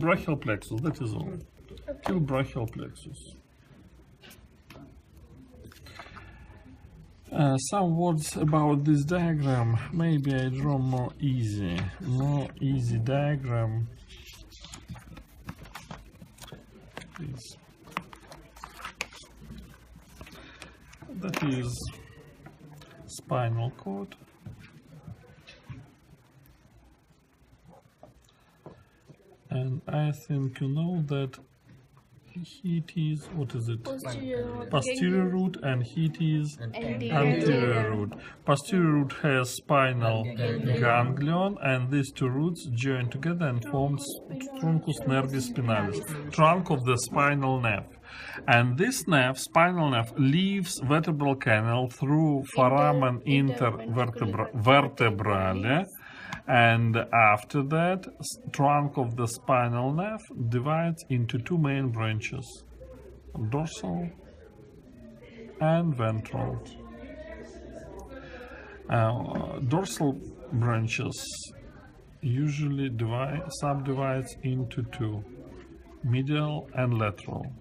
brachial plexus, that is all. Till brachial plexus. Some words about this diagram. Maybe I draw more easy diagram. Please. That is spinal cord. And I think you know that it is, what is it? Posterior root, and it is anterior root. Posterior root has spinal ganglion, and these two roots join together and form truncus nervis spinalis, trunk of the spinal nerve. And this nerve, spinal nerve, leaves vertebral canal through foramen intervertebrale, and after that, trunk of the spinal nerve divides into two main branches, dorsal and ventral. Dorsal branches usually subdivides into two, medial and lateral.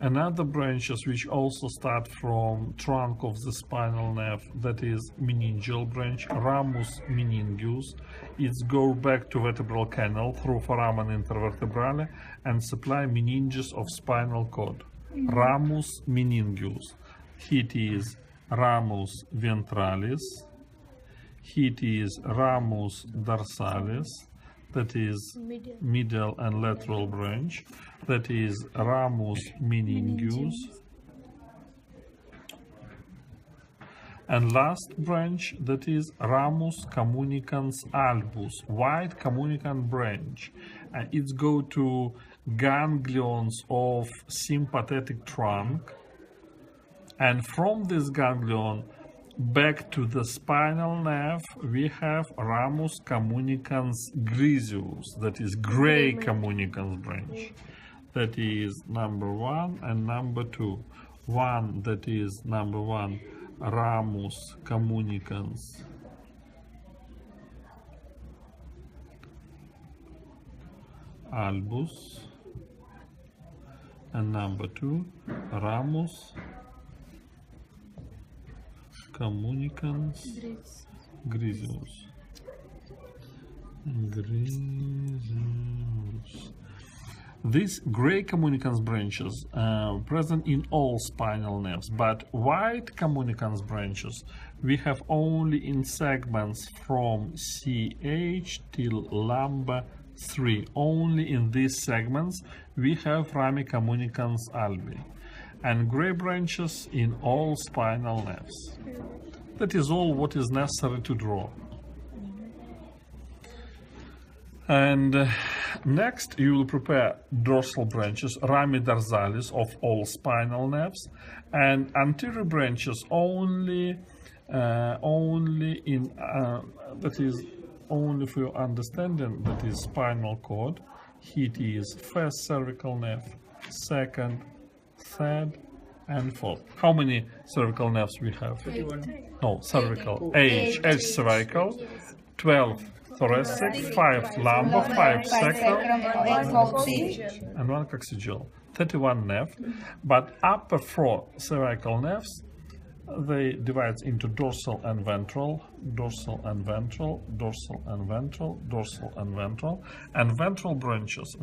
Another branches which also start from trunk of the spinal nerve, that is meningeal branch, ramus meningeus. It goes back to vertebral canal through foramen intervertebrale and supply meninges of spinal cord. Ramus meningeus. It is ramus ventralis. It is ramus dorsalis. That is medial and lateral branch. That is ramus meningeus. And last branch, that is ramus communicans albus, wide communicant branch. And it's go to ganglions of sympathetic trunk. And from this ganglion back to the spinal nerve, we have ramus communicans griseus, that is gray communicans branch. That is number 1 and number 2. One, that is number 1, ramus communicans albus, and number 2, ramus communicans griseus. These gray communicans branches are present in all spinal nerves, but white communicans branches we have only in segments from CH till lumbar 3. Only in these segments we have rami communicans albi, and gray branches in all spinal nerves. That is all what is necessary to draw. And next you will prepare dorsal branches, rami dorsalis, of all spinal nerves, and anterior branches only in that is only for your understanding, that is spinal cord. It is first cervical nerve, second, third, and fourth. How many cervical nerves we have? 31. No, cervical. H cervical, 12 thoracic, 5 lumbar, 5 sacral, and 1 coccygeal. 31 nerves. But upper 4 cervical nerves, they divide into dorsal and ventral, dorsal and ventral, dorsal and ventral, dorsal and ventral, and ventral branches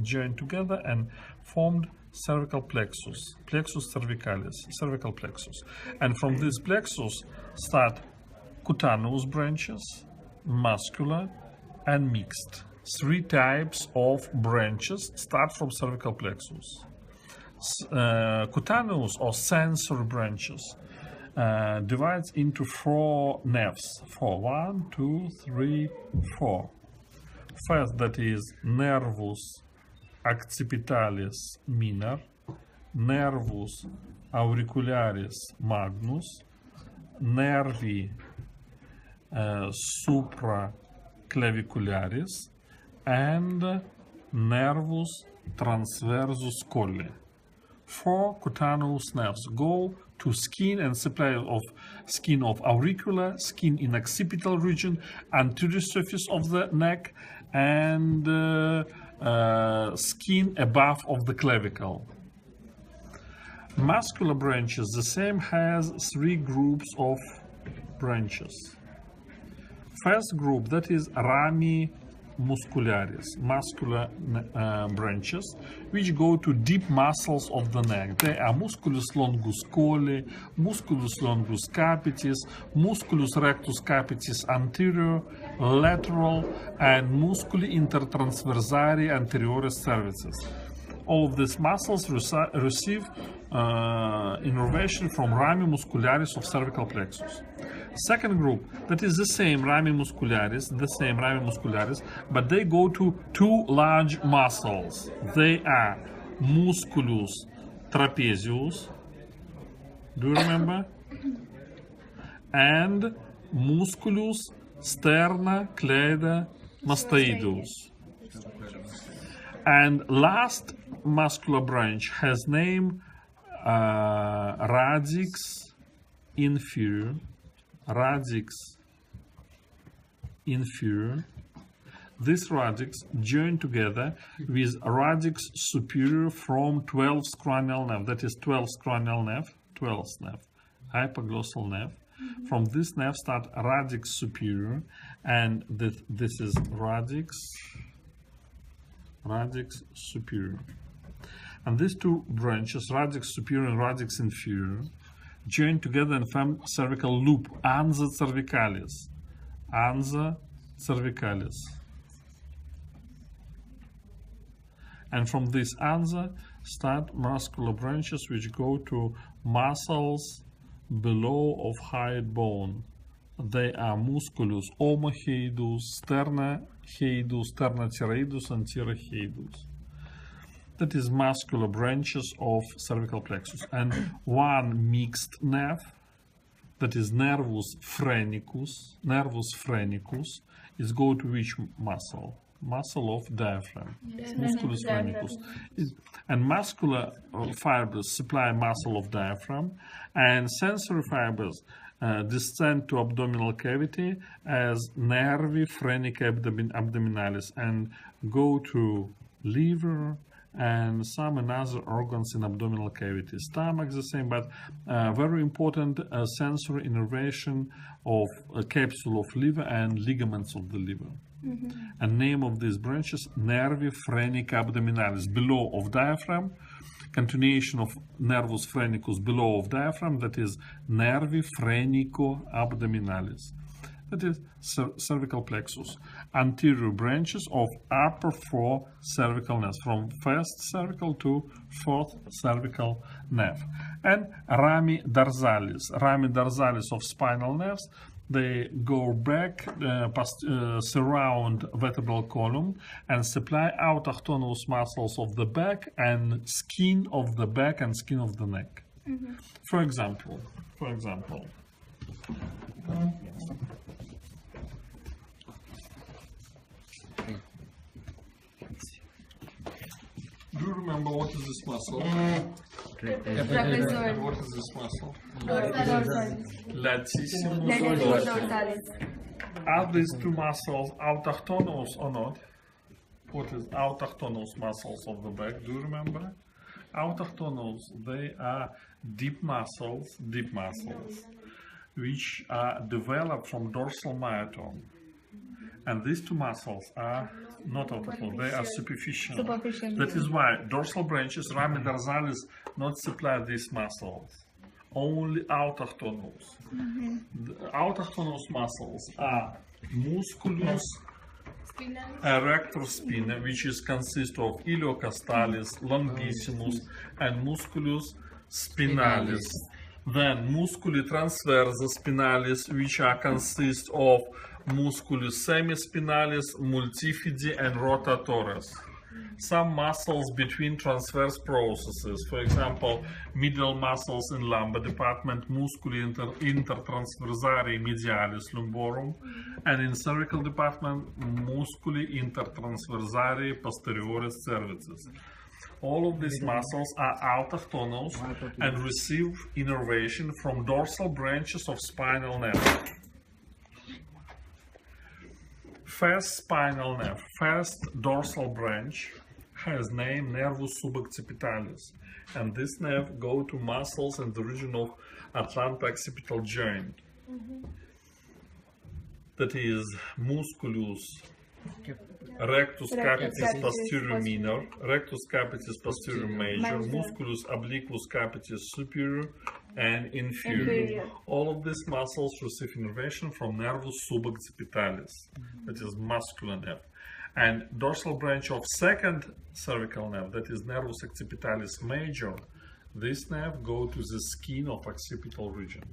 join together and formed cervical plexus, plexus cervicalis, cervical plexus. And from this plexus start cutaneous branches, muscular, and mixed. 3 types of branches start from cervical plexus. Cutaneous or sensory branches divides into 4 nerves. 1, 2, 3, 4. First, that is nervus accipitalis minor, nervus auricularis magnus, nervi supraclavicularis, and nervus transversus colli. 4 cutaneous nerves go to skin and supply of skin of auricular, skin in occipital region, anterior surface of the neck, and skin above of the clavicle. Muscular branches, the same has 3 groups of branches. First group, that is rami muscularis, muscular branches, which go to deep muscles of the neck. They are musculus longus colli, musculus longus capitis, musculus rectus capitis anterior, lateral, and musculi intertransversari anterioris cervicis. All of these muscles receive innervation from rami muscularis of cervical plexus. Second group, that is the same rami muscularis, but they go to 2 large muscles. They are musculus trapezius, do you remember? And musculus sternocleidomastoidus. And last muscular branch has name radix inferior. Radix inferior. This radix joined together with radix superior from 12th cranial nerve, that is 12th cranial nerve, 12th nerve, hypoglossal nerve. From this nerve start radix superior, and this is radix superior. And these 2 branches, radix superior and radix inferior, join together and form cervical loop, ansa cervicalis. Ansa cervicalis. And from this ansa start muscular branches which go to muscles below of hyoid bone. They are musculus omohyoidus, sternohyoidus, sternothyroidus, and thyrohyoidus. That is muscular branches of cervical plexus. And 1 mixed nerve, that is nervus phrenicus. Nervus phrenicus is go to which muscle? Muscle of diaphragm. Yes. Musculus phrenicus. And muscular fibers supply muscle of diaphragm, and sensory fibers descend to abdominal cavity as nervi phrenica abdominalis and go to liver and some other organs in abdominal cavity. Stomach the same, but very important sensory innervation of a capsule of liver and ligaments of the liver. And name of these branches, nervi phrenica abdominalis, below of diaphragm. Continuation of nervus phrenicus below of diaphragm, that is nervi phrenico abdominalis. That is cervical plexus. Anterior branches of upper 4 cervical nerves, from 1st cervical to 4th cervical nerve. And rami dorsalis. Rami dorsalis of spinal nerves. They go back, surround vertebral column and supply autochthonous muscles of the back and skin of the back and skin of the neck. For example, do you remember what is this muscle? Trapezoid. What is this muscle? Dorsalis. Latissimus Dorsalis. Are these 2 muscles autochthonous or not? What is autochthonous muscles of the back? Do you remember? Autochthonous, they are deep muscles, which are developed from dorsal myotome. And these 2 muscles are not autochthonous, they are superficial. That is why dorsal branches, rami dorsalis, not supply these muscles. Only autochthonous. The autochthonous muscles are musculus erector spina, which is consist of iliocostalis, longissimus, and musculus spinalis. Then musculi transversa spinalis, which are consist of musculus semispinalis, multifidi, and rotatoris. Some muscles between transverse processes, for example, medial muscles in lumbar department, musculi intertransversari medialis lumborum, and in cervical department, musculi intertransversari posterioris cervicis. All of these muscles are autochthonous and receive innervation from dorsal branches of spinal nerve. First spinal nerve, first dorsal branch has name nervus subaccipitalis, and this nerve go to muscles in the region of atlanto-occipital joint. That is musculus rectus capitis posterior minor, rectus capitis posterior major, musculus obliquus capitis superior and inferior. All of these muscles receive innervation from nervus subaccipitalis, that is muscular nerve. And dorsal branch of second cervical nerve, that is nervus occipitalis major, this nerve go to the skin of occipital region.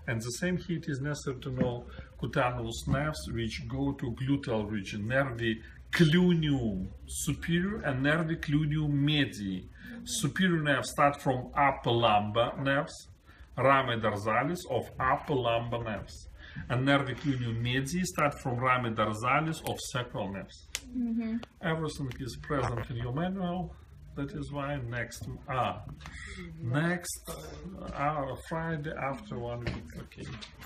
And the same here it is necessary to know cutaneous nerves which go to gluteal region, nervi cluneum superior and nervi cluneum medii. Superior nerves start from upper lumbar nerves, rami dorsalis of upper lumbar nerves. And nervi cluneum medii start from rami dorsalis of sacral nerves. Everything is present in your manual. That is why next Friday after 1 week. Okay.